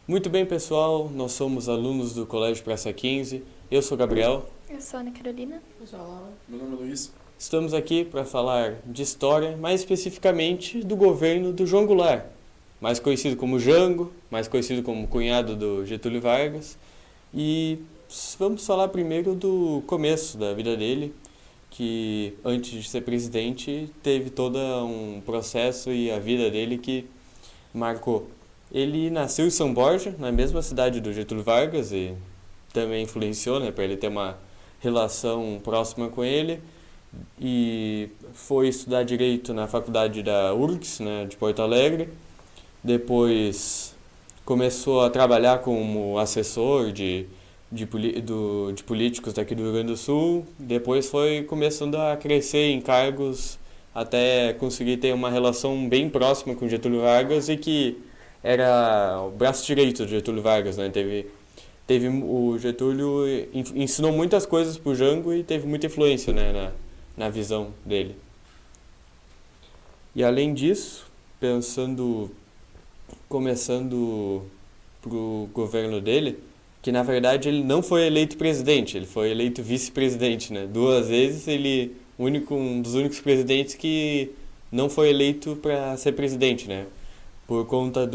Muito bem, pessoal, nós somos alunos do Colégio Praça 15. Eu sou Gabriel. Eu sou a Ana Carolina. Eu sou a Laura. Meu nome é Luiz. Estamos aqui para falar de história, mais especificamente do governo do João Goulart, mais conhecido como Jango, mais conhecido como cunhado do Getúlio Vargas. E vamos falar primeiro do começo da vida dele, que antes de ser presidente teve todo um processo e a vida dele que marcou. Ele nasceu em São Borja, na mesma cidade do Getúlio Vargas, e também influenciou, né, para ele ter uma relação próxima com ele. E foi estudar Direito na faculdade da URGS, né, de Porto Alegre. Depois começou a trabalhar como assessor de políticos daqui do Rio Grande do Sul. Depois foi começando a crescer em cargos até conseguir ter uma relação bem próxima com Getúlio Vargas e que era o braço direito de Getúlio Vargas, né? Teve o Getúlio ensinou muitas coisas pro Jango e teve muita influência, né, na visão dele. E além disso, começando pro governo dele, que na verdade ele não foi eleito presidente, ele foi eleito vice-presidente, né? 2 vezes um dos únicos presidentes que não foi eleito para ser presidente, né? Por conta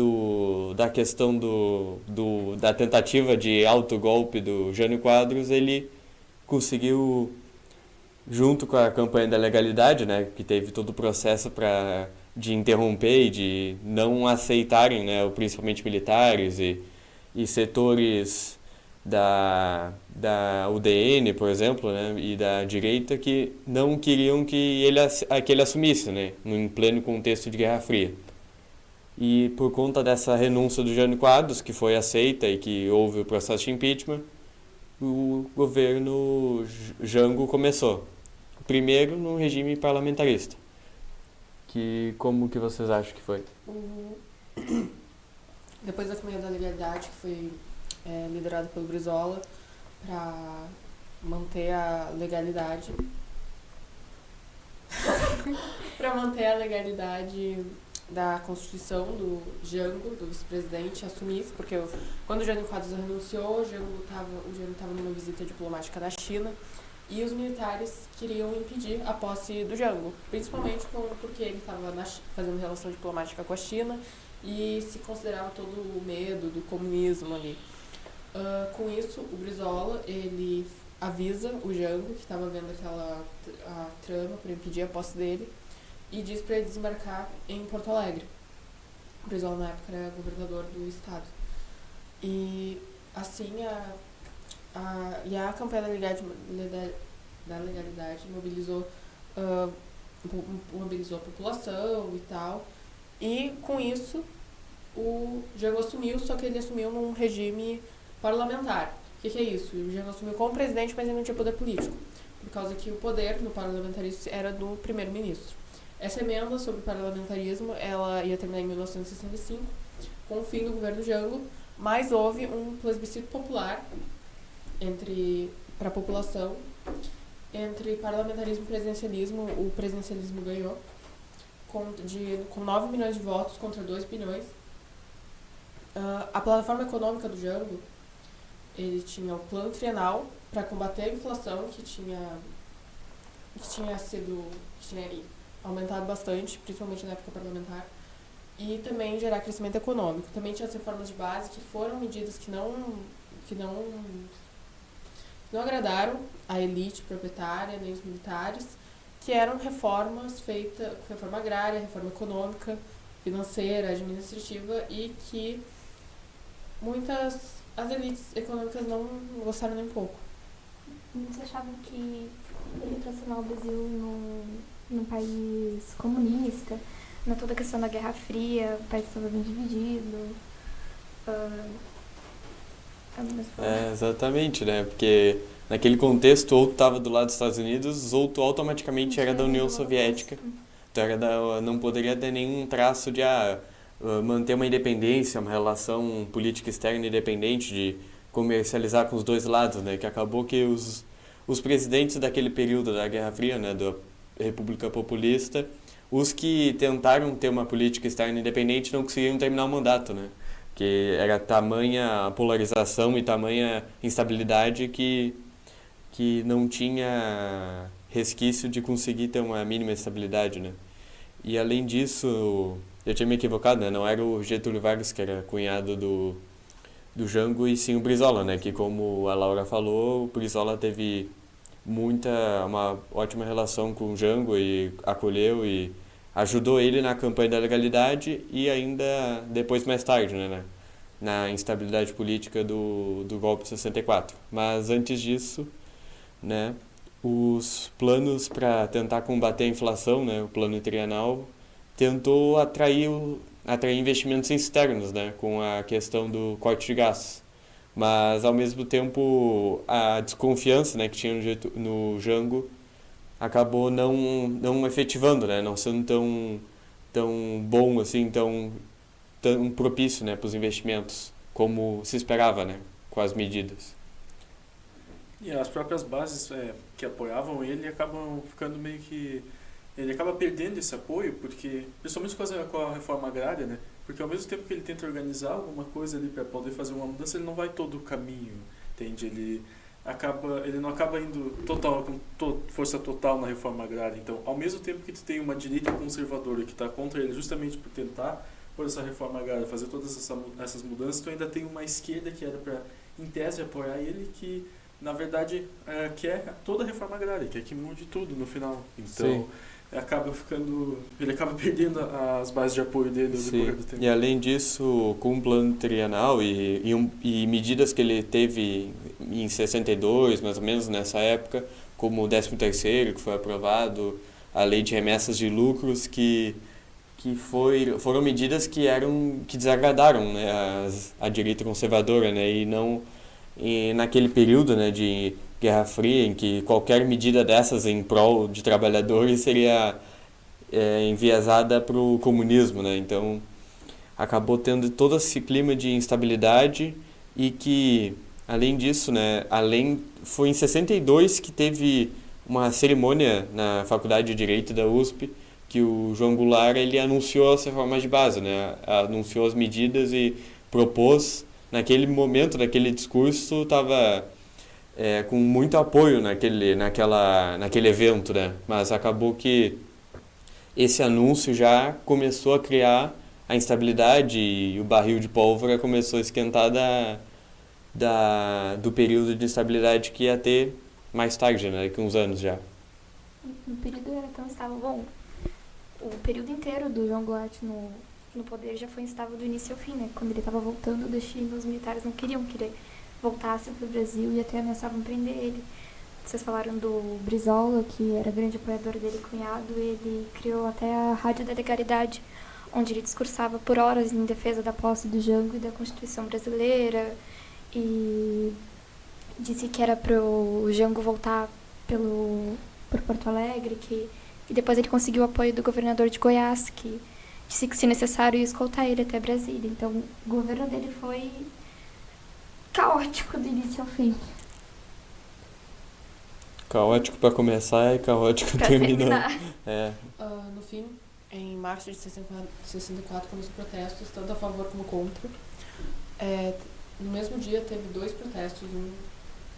da questão da tentativa de autogolpe do Jânio Quadros, ele conseguiu, junto com a campanha da legalidade, né, que teve todo o processo de interromper e de não aceitarem, né, principalmente militares e setores da UDN, por exemplo, né, e da direita, que não queriam que ele assumisse, né, em pleno contexto de Guerra Fria. E por conta dessa renúncia do Jânio Quadros, que foi aceita e que houve o processo de impeachment, o governo Jango começou. Primeiro no regime parlamentarista. Como que vocês acham que foi? Depois da campanha da legalidade, que foi liderada pelo Brizola, para manter a legalidade. Para manter a legalidade da Constituição do Jango, do vice-presidente, assumisse, porque quando o Jânio Quadros renunciou, o Jango estava numa visita diplomática na China e os militares queriam impedir a posse do Jango, principalmente porque ele estava fazendo relação diplomática com a China e se considerava todo o medo do comunismo ali. Com isso, o Brizola, ele avisa o Jango, que estava vendo a trama para impedir a posse dele, e diz para ele desembarcar em Porto Alegre. O Brizola, na época, era governador do estado. E assim, a campanha da legalidade mobilizou a população e tal. E com isso, o Jango assumiu, só que ele assumiu num regime parlamentar. O que é isso? O Jango assumiu como presidente, mas ele não tinha poder político, por causa que o poder no parlamentarismo era do primeiro-ministro. Essa emenda sobre o parlamentarismo, ela ia terminar em 1965, com o fim do governo Jango, mas houve um plebiscito popular para a população entre parlamentarismo e presidencialismo. O presidencialismo ganhou com 9 milhões de votos contra 2 bilhões. A plataforma econômica do Jango, ele tinha o plano trienal para combater a inflação que tinha aumentado bastante, principalmente na época parlamentar, e também gerar crescimento econômico. Também tinha as reformas de base, que foram medidas que não agradaram a elite proprietária, nem os militares, que eram reformas feitas, reforma agrária, reforma econômica, financeira, administrativa, e que as elites econômicas não gostaram nem um pouco. Muitos achavam que ele transformar o Brasil num país comunista, na toda a questão da Guerra Fria, o país estava bem dividido. Exatamente, né? Porque naquele contexto, ou tu estava do lado dos Estados Unidos, ou tu automaticamente era da União Soviética. Tu não poderia ter nenhum traço de manter uma independência, uma relação política externa independente, de comercializar com os dois lados, né? Que acabou que os presidentes daquele período da Guerra Fria, né, da República Populista, os que tentaram ter uma política externa independente não conseguiram terminar o mandato, né? que era tamanha a polarização e tamanha instabilidade que não tinha resquício de conseguir ter uma mínima estabilidade, né? E além disso, eu tinha me equivocado, né? Não era o Getúlio Vargas que era cunhado do Jango, e sim o Brizola, né? Que, como a Laura falou, o Brizola teve uma ótima relação com o Jango e acolheu e ajudou ele na campanha da legalidade e ainda depois, mais tarde, né? Na instabilidade política do golpe de 64. Mas antes disso, né? Os planos para tentar combater a inflação, né? O plano trienal tentou atrair investimentos externos, né? Com a questão do corte de gastos. Mas, ao mesmo tempo, a desconfiança, né, que tinha no Jango acabou não efetivando, né? Não sendo tão bom assim, tão propício, né, para os investimentos como se esperava, né, com as medidas. E as próprias bases que apoiavam ele acabam ficando meio que... Ele acaba perdendo esse apoio, porque, principalmente com a reforma agrária, né? Porque ao mesmo tempo que ele tenta organizar alguma coisa ali para poder fazer uma mudança, ele não vai todo o caminho, entende? Ele não acaba indo com força total na reforma agrária. Então, ao mesmo tempo que tu tem uma direita conservadora que está contra ele justamente por tentar por essa reforma agrária, fazer todas essas mudanças, tu ainda tem uma esquerda que era para, em tese, apoiar ele, que na verdade quer toda a reforma agrária, quer que mude tudo no final. Então, Sim. ele acaba perdendo as bases de apoio dele no decorrer do tempo. E além disso, com o plano trienal e medidas que ele teve em 62, mais ou menos nessa época, como o 13º, que foi aprovado, a lei de remessas de lucros, que foram medidas que desagradaram, né, a direita conservadora, né, e naquele período, né, de Guerra Fria, em que qualquer medida dessas em prol de trabalhadores seria enviesada para o comunismo, né? Então acabou tendo todo esse clima de instabilidade e que, além disso, né, foi em 62 que teve uma cerimônia na Faculdade de Direito da USP, que o João Goulart ele anunciou as reformas de base, né? Anunciou as medidas e propôs, naquele momento, naquele discurso, estava com muito apoio naquele evento, né? Mas acabou que esse anúncio já começou a criar a instabilidade e o barril de pólvora começou a esquentar do período de instabilidade que ia ter mais tarde, né? Daqui uns anos já. O período era tão instável. Bom, o período inteiro do João Goulart no poder já foi instável do início ao fim, né? Quando ele estava voltando do Chile, os militares não queriam que ele voltasse para o Brasil e até ameaçavam prender ele. Vocês falaram do Brizola, que era grande apoiador dele, cunhado. Ele criou até a Rádio da Legalidade, onde ele discursava por horas em defesa da posse do Jango e da Constituição brasileira, e disse que era para o Jango voltar por Porto Alegre, e depois ele conseguiu o apoio do governador de Goiás, que disse que, se necessário, ia escoltar ele até Brasília. Então, o governo dele foi caótico do início ao fim. Caótico para começar e caótico Pra terminar. No fim, em março de 64, começou protestos, tanto a favor como contra. No mesmo dia, teve 2 protestos, um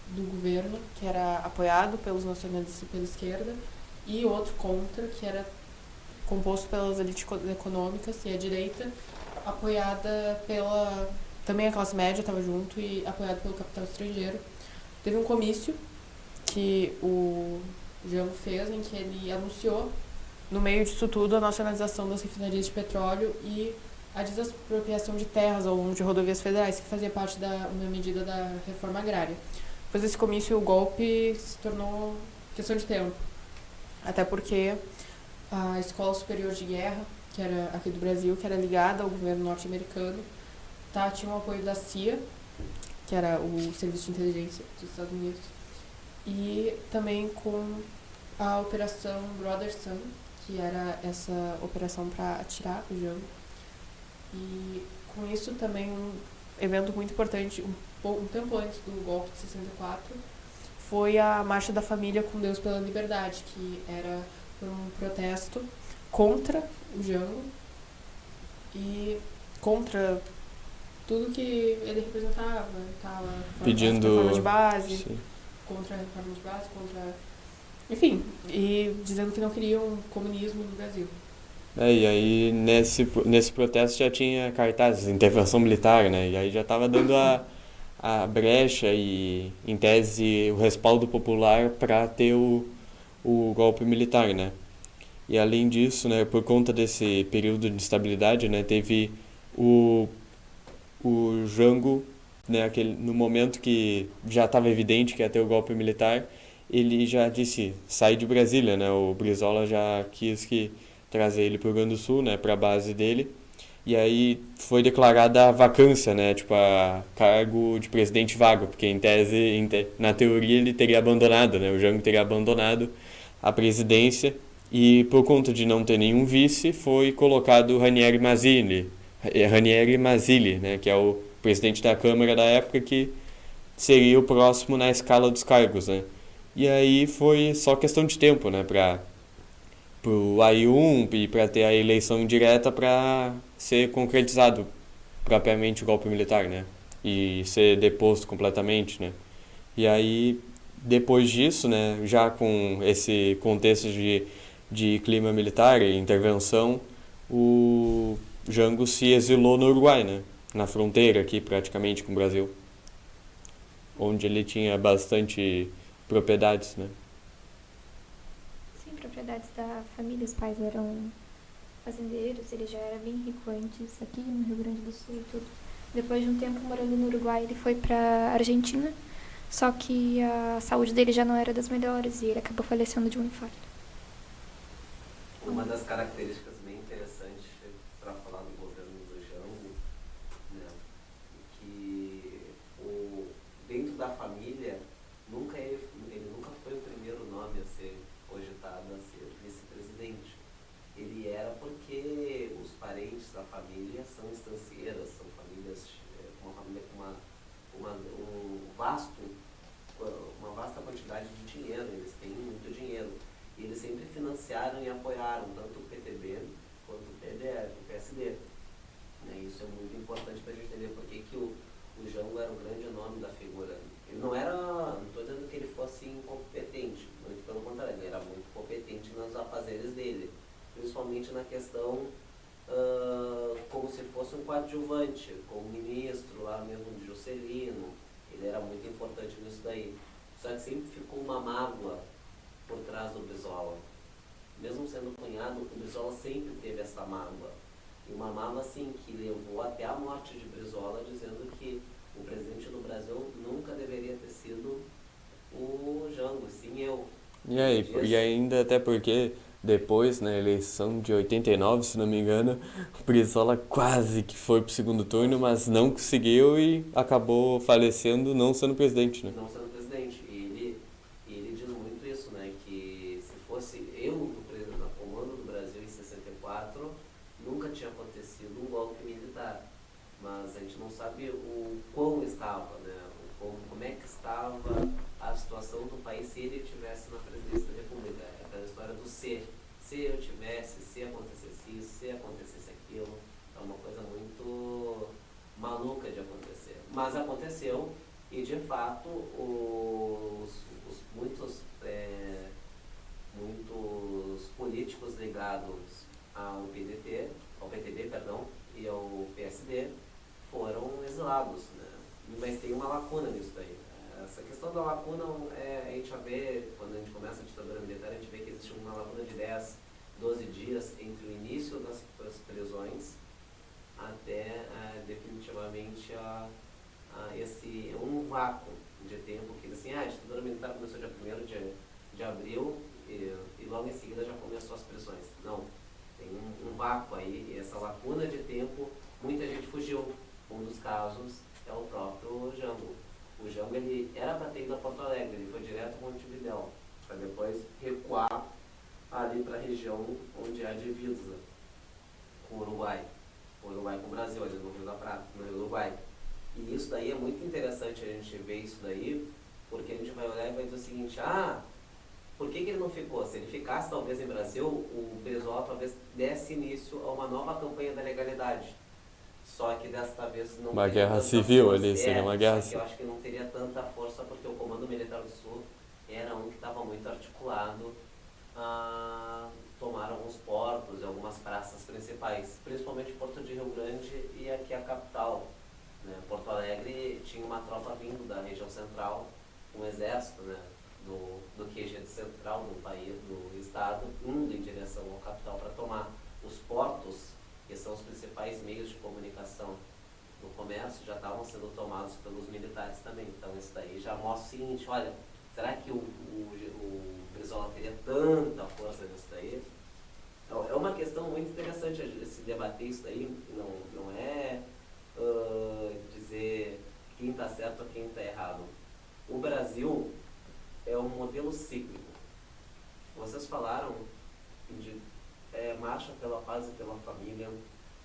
do governo, que era apoiado pelos nacionalistas e pela esquerda, e outro contra, que era composto pelas elites econômicas e a direita, apoiada também a classe média estava junto e apoiado pelo capital estrangeiro. Teve um comício que o Jango fez, em que ele anunciou, no meio disso tudo, a nacionalização das refinarias de petróleo e a desapropriação de terras ao longo de rodovias federais, que fazia parte uma medida da reforma agrária. Depois desse comício, o golpe se tornou questão de tempo. Até porque a Escola Superior de Guerra, que era aqui do Brasil, que era ligada ao governo norte-americano, tinha o apoio da CIA, que era o Serviço de Inteligência dos Estados Unidos, e também com a Operação Brother Sun, que era essa operação para atirar o Jango. E com isso também um evento muito importante, um tempo antes do golpe de 64, foi a Marcha da Família com Deus pela Liberdade, que era um protesto contra o Jango e contra tudo que ele representava, tava Pedindo... as reformas de base, Sim. contra a reforma de base, enfim, e dizendo que não queriam comunismo no Brasil. E aí nesse protesto já tinha cartazes, intervenção militar, né? E aí já estava dando a brecha e, em tese, o respaldo popular para ter o golpe militar, né? E além disso, né, por conta desse período de instabilidade, né, teve o, o Jango, né, no momento que já estava evidente que ia ter o golpe militar, ele já disse, sai de Brasília, né? O Brizola já quis trazer ele para o Rio Grande do Sul, né, para a base dele. E aí foi declarada a vacância, né, tipo, a cargo de presidente vago, porque em tese, na teoria, ele teria abandonado, né, o Jango teria abandonado a presidência e por conta de não ter nenhum vice, foi colocado Ranieri Mazzilli, né, que é o presidente da Câmara da época, que seria o próximo na escala dos cargos, né. E aí foi só questão de tempo, né, para o AI-1 e para ter a eleição direta para ser concretizado propriamente o golpe militar, né? E ser deposto completamente, né? E aí, depois disso, né, já com esse contexto de clima militar e intervenção, o Jango se exilou no Uruguai, né? Na fronteira aqui, praticamente, com o Brasil. Onde ele tinha bastante propriedades, né? Sim, propriedades da família, os pais eram fazendeiros, ele já era bem rico antes, aqui no Rio Grande do Sul e tudo. Depois de um tempo morando no Uruguai, ele foi pra Argentina, só que a saúde dele já não era das melhores e ele acabou falecendo de um infarto. Uma das características bem interessantes para falar do governo do Jango, né, que dentro da família, ele nunca foi o primeiro nome a ser cogitado a ser vice-presidente. Ele era porque os parentes da família são estancieiras, são famílias, uma família com uma vasta quantidade de dinheiro, eles têm muito dinheiro. E eles sempre financiaram e apoiaram tanto o PTB quanto o PDR, o PSD. Isso é muito importante para a gente entender por que o Jango era o grande nome da figura. Ele não estou dizendo que ele fosse incompetente, muito pelo contrário, ele era muito competente nos afazeres dele, principalmente na questão como se fosse um coadjuvante, como ministro lá mesmo de Juscelino, ele era muito importante nisso daí. Só que sempre ficou uma mágoa por trás do Brizola. Mesmo sendo cunhado, o Brizola sempre teve essa mágoa. E uma mágoa, assim, que levou até a morte de Brizola, dizendo que o presidente do Brasil nunca deveria ter sido o Jango, sim eu. E ainda até porque depois, na eleição de 89, se não me engano, o Brizola quase que foi pro segundo turno, mas não conseguiu e acabou falecendo não sendo presidente, né? Não sendo presidente. E ele diz muito isso, né? Que se fosse eu no comando do Brasil em 64, nunca tinha acontecido um golpe militar. Mas a gente não sabe o quão estava, né? Como é que estava a situação do país se ele estivesse na presidência da República. É aquela história do se. Se eu tivesse, se acontecesse isso, se acontecesse aquilo. É uma coisa muito maluca de acontecer. Mas aconteceu e, de fato, muitos políticos ligados ao PTB, e ao PSD foram exilados, né? Mas tem uma lacuna nisso daí. Essa questão da lacuna, a gente já vê, quando a gente começa a ditadura militar, a gente vê que existe uma lacuna de 10, 12 dias entre o início das prisões até definitivamente um vácuo de tempo que assim, a ditadura militar começou dia 1º de abril e logo em seguida já começou as prisões. Não, tem um vácuo aí, e essa lacuna de tempo, muita gente fugiu. Um dos casos é o próprio Jango. O Jango, ele era para ter ido a Porto Alegre, ele foi direto para Montevidéu, para depois recuar ali para a região onde há divisa com o Uruguai com o Brasil, ali no Rio da Prata, no Rio do Uruguai. E isso daí é muito interessante a gente ver isso daí, porque a gente vai olhar e vai dizer o seguinte, por que ele não ficou? Se ele ficasse talvez em Brasil, o Brizola talvez desse início a uma nova campanha da legalidade. Só que desta vez não Uma teria guerra tanta civil força. ali, seria uma guerra Só que eu acho que não teria tanta força porque o Comando Militar do Sul era um que estava muito articulado a tomar alguns portos e algumas praças principais, principalmente Porto de Rio Grande e aqui a capital, né? Porto Alegre tinha uma tropa vindo da região central, um exército, né, do QG central do país, do estado, indo em direção ao capital para tomar os portos, que são os principais meios de comunicação do comércio, já estavam sendo tomados pelos militares também. Então isso daí já mostra o seguinte, olha, será que o Brizola teria tanta força nisso daí? Então, é uma questão muito interessante se debater isso daí, não é dizer quem está certo ou quem está errado. O Brasil é um modelo cíclico. Vocês falaram de marcha pela paz e pela família,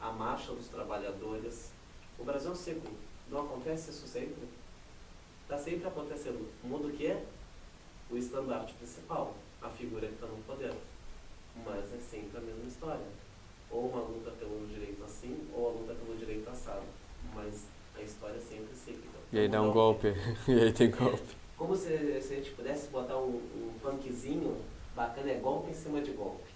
a marcha dos trabalhadores. O Brasil é um ciclo. Não acontece isso sempre? Está sempre acontecendo. Muda o quê? O estandarte principal, a figura que está no poder. Mas é sempre a mesma história. Ou uma luta pelo direito assim, ou a luta pelo direito assado. Mas a história é sempre cíclica. E aí dá um golpe, e aí tem golpe. Como se a gente pudesse botar um funkzinho bacana, é golpe em cima de golpe.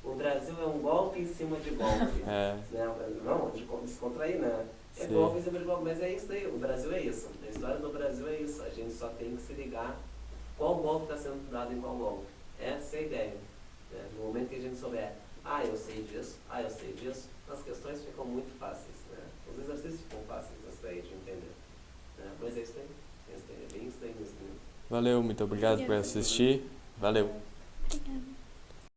O Brasil é um golpe em cima de golpe. É. Né? Não, de descontrair, né? É Sim. golpe em cima de golpe, mas é isso daí. O Brasil é isso. A história do Brasil é isso. A gente só tem que se ligar qual golpe está sendo dado em qual golpe. Essa é a ideia. Né? No momento que a gente souber, eu sei disso, eu sei disso, as questões ficam muito fáceis. Né? Os exercícios ficam fáceis isso daí de entender. Né? Mas é isso daí. É bem isso daí mesmo. Valeu, muito obrigado por assistir. Valeu. Obrigada.